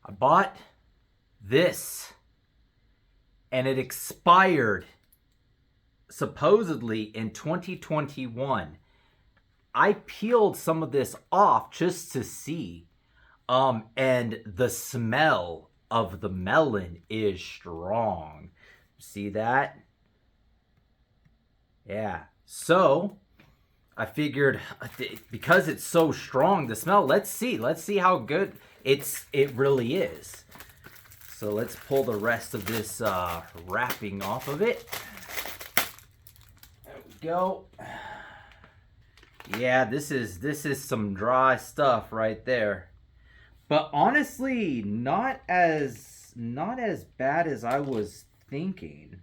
I bought this and it expired supposedly in 2021. I peeled some of this off just to see. And the smell of the melon is strong. See that? Yeah. So I figured because it's so strong, the smell, let's see how good it really is. So let's pull the rest of this wrapping off of it. There we go. Yeah, this is some dry stuff right there. But honestly, not as bad as I was thinking.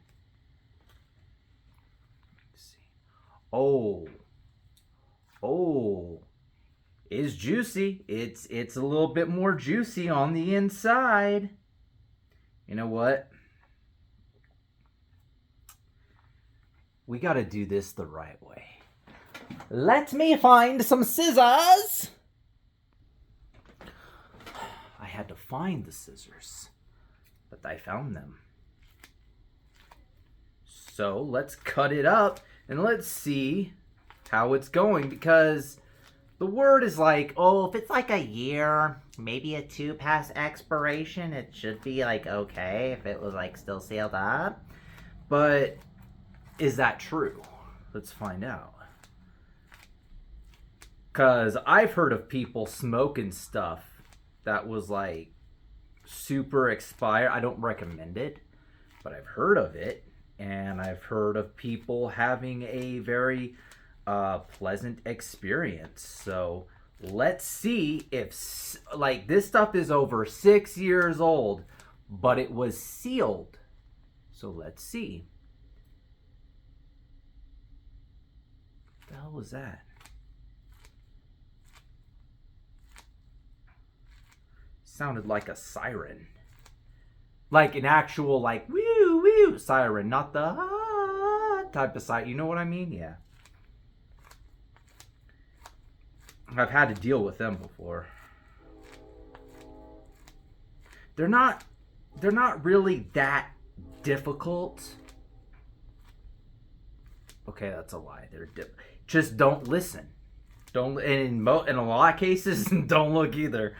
Let's see. Oh, it's juicy. It's a little bit more juicy on the inside. You know what? We got to do this the right way. Let me find some scissors. I had to find the scissors, but I found them. So let's cut it up and let's see how it's going, because the word is like, oh, if it's like a year, maybe a 2 past expiration, it should be like okay if it was like still sealed up. But is that true? Let's find out. Because I've heard of people smoking stuff that was like super expired. I don't recommend it, but I've heard of it. And I've heard of people having a very pleasant experience. So let's see if, like, this stuff is over 6 years old, but it was sealed. So let's see. What the hell was that? Sounded like a siren. Like an actual, like, woo, woo siren, not the type of siren. You know what I mean? Yeah. I've had to deal with them before. They're not really that difficult. Okay, that's a lie. Just don't listen. Don't, and in a lot of cases, don't look either.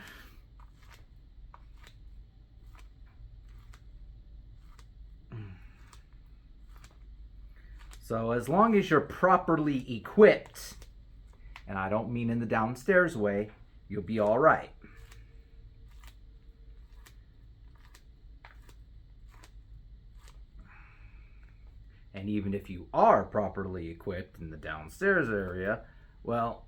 So as long as you're properly equipped, and I don't mean in the downstairs way, you'll be all right. And even if you are properly equipped in the downstairs area, well,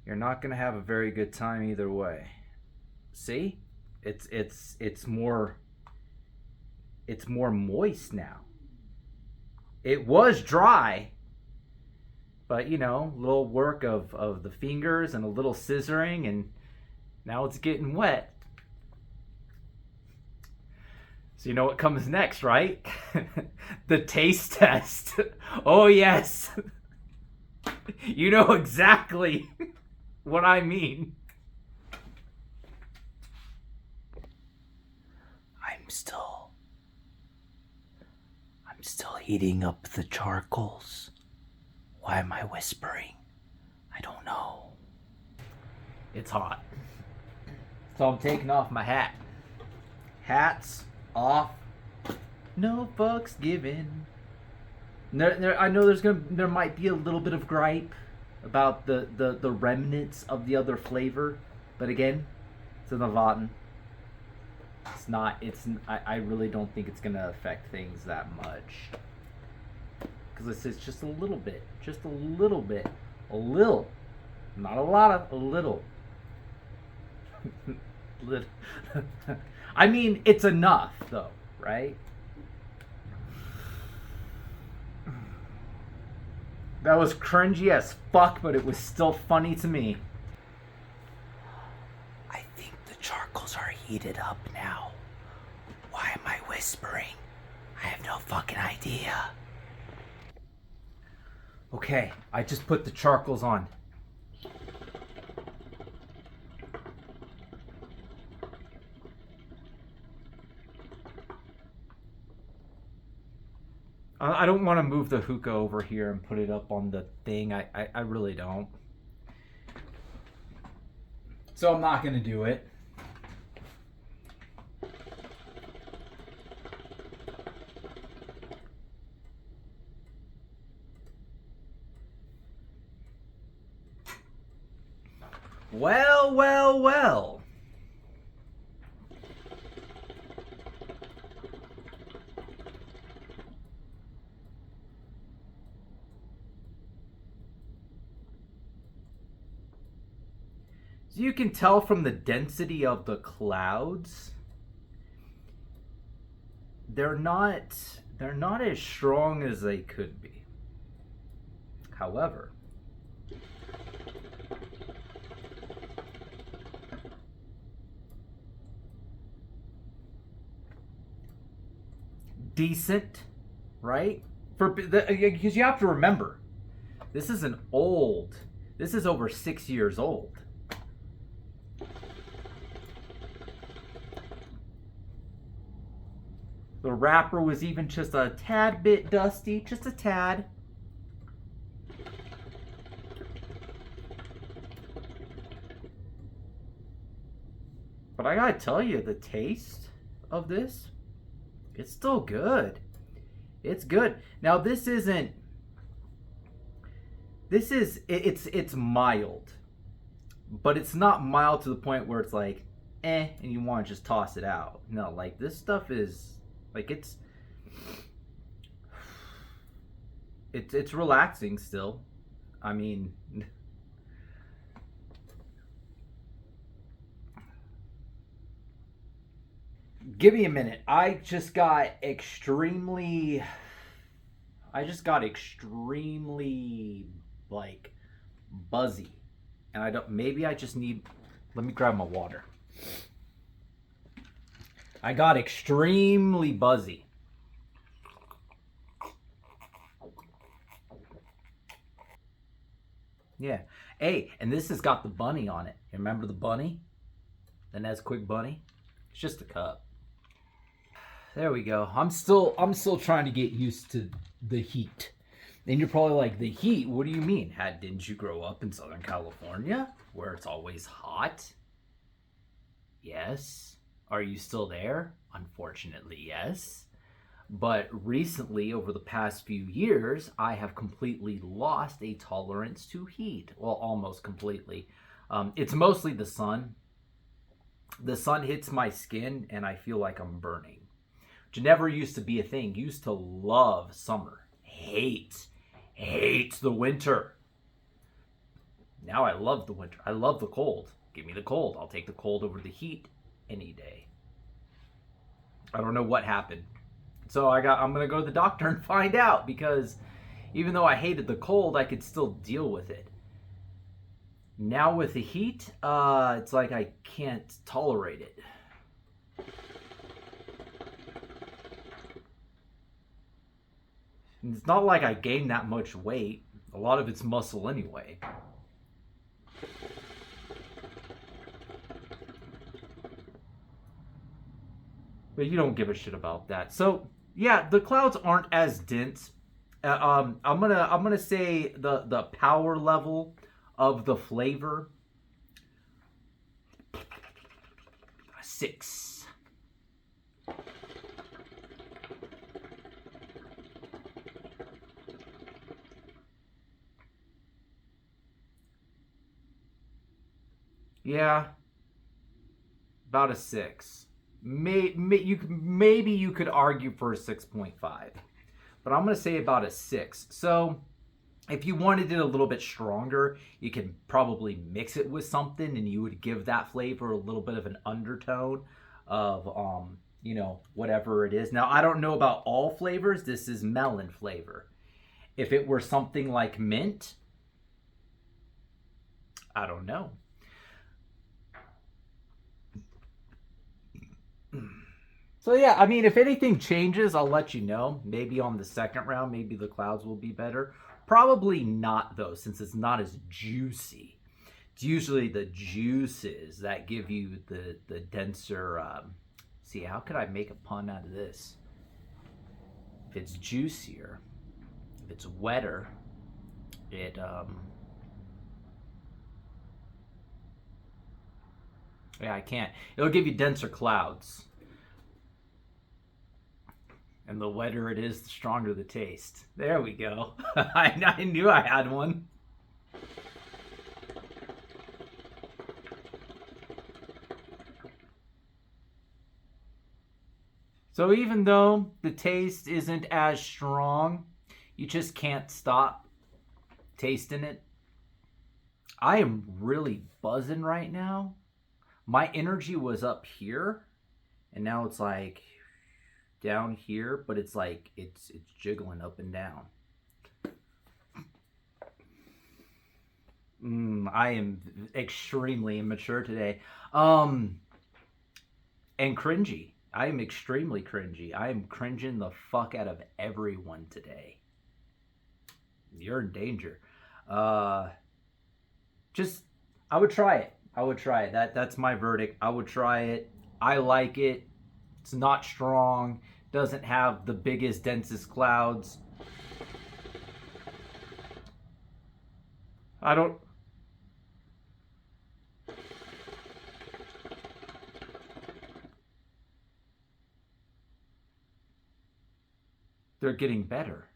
you're not going to have a very good time either way. See? It's more moist now. It was dry, but you know, a little work of the fingers and a little scissoring, and now it's getting wet. So you know what comes next, right? The taste test. Oh yes. You know exactly what I mean. I'm still heating up the charcoals. Why am I whispering? I don't know. It's hot. So I'm taking off my hat. Hats off. No fucks given. I know there might be a little bit of gripe about the remnants of the other flavor, but again, it's a Nevada. I really don't think it's gonna affect things that much, because it's just a little bit, a little, not a lot of, a little. I mean, it's enough though, right? That was cringy as fuck, but it was still funny to me. I think the charcoals are heated up now. Why am I whispering? I have no fucking idea. Okay, I just put the charcoals on. I don't want to move the hookah over here and put it up on the thing. I really don't. So I'm not going to do it. Well, well, well. So you can tell from the density of the clouds, they're not as strong as they could be. However, decent, right? Because you have to remember, this is over 6 years old. The wrapper was even just a tad bit dusty, just a tad. But I gotta tell you, the taste of this, it's still good. It's good. Now it's mild, but it's not mild to the point where it's like, and you want to just toss it out. No, like this stuff is like it's relaxing still. I mean, give me a minute. I just got extremely like buzzy. And I don't, maybe I just need, let me grab my water. I got extremely buzzy. Yeah. Hey, and this has got the bunny on it. Remember the bunny? The Nesquik bunny? It's just a cup. There we go. I'm still trying to get used to the heat. And you're probably like, the heat? What do you mean? Didn't you grow up in Southern California where it's always hot? Yes. Are you still there? Unfortunately, yes. But recently, over the past few years, I have completely lost a tolerance to heat. Well, almost completely. It's mostly the sun. The sun hits my skin and I feel like I'm burning. Which never used to be a thing. Used to love summer. Hate the winter. Now I love the winter. I love the cold. Give me the cold. I'll take the cold over the heat any day. I don't know what happened. So I'm gonna go to the doctor and find out, because even though I hated the cold, I could still deal with it. Now with the heat, it's like I can't tolerate it. And it's not like I gained that much weight. A lot of it's muscle anyway. But you don't give a shit about that. So yeah, the clouds aren't as dense. I'm gonna say the power level of the flavor, 6. Yeah, about a 6. Maybe you could argue for a 6.5, but I'm gonna say about a 6. So if you wanted it a little bit stronger, you could probably mix it with something and you would give that flavor a little bit of an undertone of whatever it is. Now I don't know about all flavors. This is melon flavor. If it were something like mint, I don't know. So yeah, I mean, if anything changes, I'll let you know. Maybe on the second round, maybe the clouds will be better. Probably not, though, since it's not as juicy. It's usually the juices that give you the denser... see, how could I make a pun out of this? if it's juicier, if it's wetter, it yeah, I can't. It'll give you denser clouds. And the wetter it is, the stronger the taste. There we go. I knew I had one. So even though the taste isn't as strong, you just can't stop tasting it. I am really buzzing right now. My energy was up here, and now it's like down here, but it's like it's jiggling up and down. I am extremely immature today. And cringy. I am extremely cringy. I am cringing the fuck out of everyone today. You're in danger. Just, I would try it. I would try it. That's my verdict. I would try it. I like it. It's not strong. Doesn't have the biggest, densest clouds. I don't... They're getting better.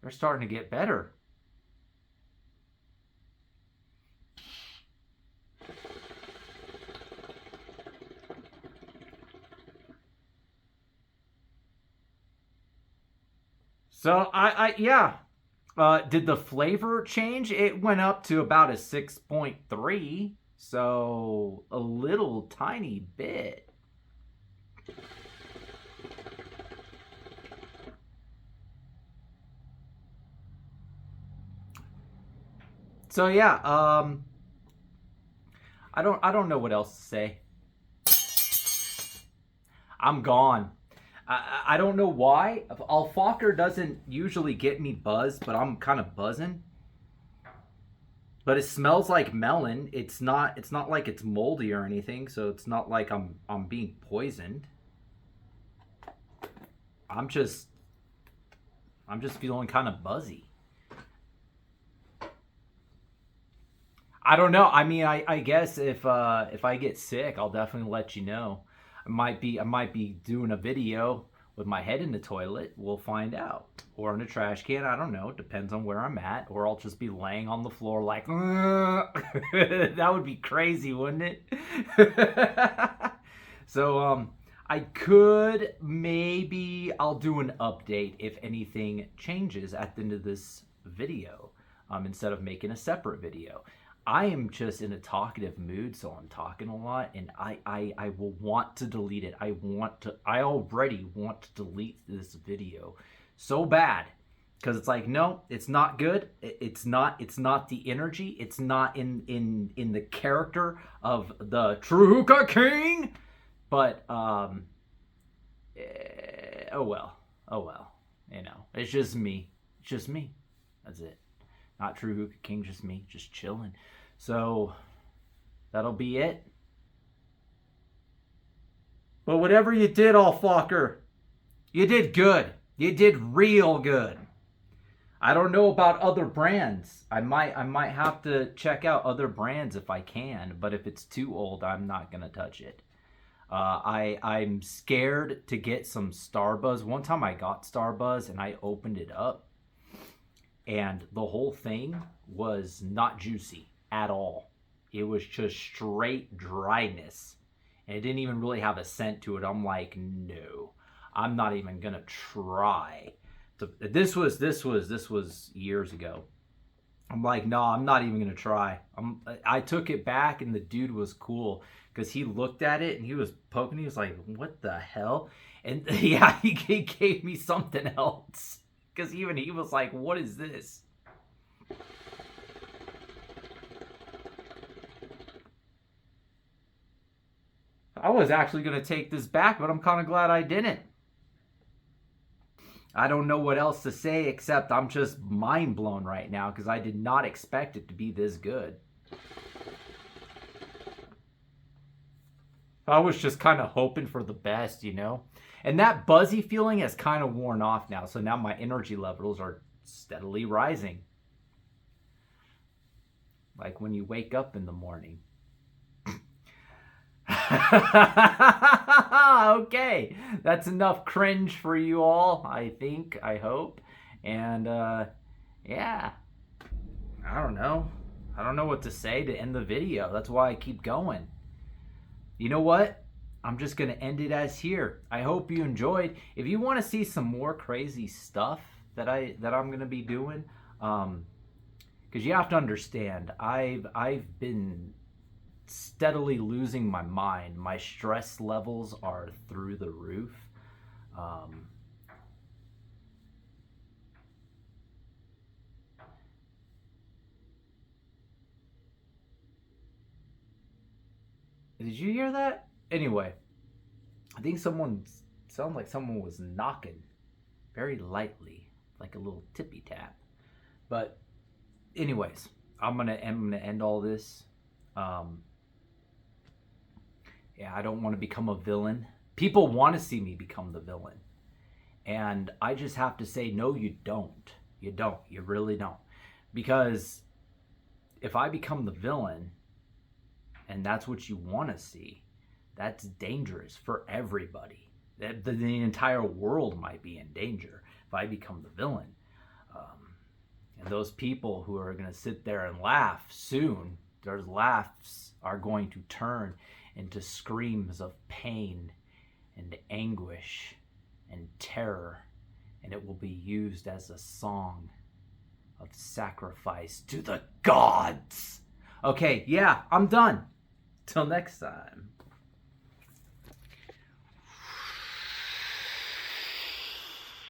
They're starting to get better. So yeah. Did the flavor change? It went up to about a 6.3. So a little tiny bit. So yeah, I don't know what else to say. I'm gone. I don't know why. Fakher doesn't usually get me buzzed, but I'm kind of buzzing. But it smells like melon. It's not like it's moldy or anything, so it's not like I'm being poisoned. I'm just feeling kind of buzzy. I don't know. I mean, I guess if I get sick, I'll definitely let you know. I might be doing a video with my head in the toilet. We'll find out. Or in a trash can. I don't know. Depends on where I'm at. Or I'll just be laying on the floor like, that would be crazy, wouldn't it? So I could maybe I'll do an update if anything changes at the end of this video, instead of making a separate video. I am just in a talkative mood, so I'm talking a lot, and I will want to delete it. I already want to delete this video so bad, because it's like, no, it's not good. It's not the energy. It's not in the character of the TrueHookahKing. But oh well, you know, it's just me. It's just me. That's it. Not TrueHookahKing, just me, just chilling. So that'll be it. But whatever you did, Fakher, you did good. You did real good. I don't know about other brands. I might have to check out other brands if I can, but if it's too old, I'm not gonna touch it. I'm scared to get some Starbuzz. One time I got Starbuzz and I opened it up, and the whole thing was not juicy at all. It was just straight dryness. And it didn't even really have a scent to it. I'm like, no, I'm not even gonna try. This was years ago. I'm like, no, I'm not even gonna try. I took it back, and the dude was cool because he looked at it and he was poking. He was like, what the hell? And yeah, he gave me something else. Because even he was like, what is this? I was actually going to take this back, but I'm kind of glad I didn't. I don't know what else to say, except I'm just mind blown right now because I did not expect it to be this good. I was just kind of hoping for the best, you know? And that buzzy feeling has kind of worn off now. So now my energy levels are steadily rising. Like when you wake up in the morning. Okay, that's enough cringe for you all, I think, I hope. And yeah, I don't know what to say to end the video. That's why I keep going. You know what? I'm just gonna end it as here. I hope you enjoyed. If you want to see some more crazy stuff that I'm gonna be doing, because you have to understand, I've been steadily losing my mind. My stress levels are through the roof. Did you hear that? Anyway, I think sounded like someone was knocking very lightly, like a little tippy tap. But anyways, I'm gonna end all this. Yeah, I don't want to become a villain. People want to see me become the villain. And I just have to say, no, you don't. You don't. You really don't. Because if I become the villain, and that's what you want to see, that's dangerous for everybody. The entire world might be in danger if I become the villain. And those people who are going to sit there and laugh soon, their laughs are going to turn into screams of pain and anguish and terror, and it will be used as a song of sacrifice to the gods. Okay, yeah, I'm done. Till next time.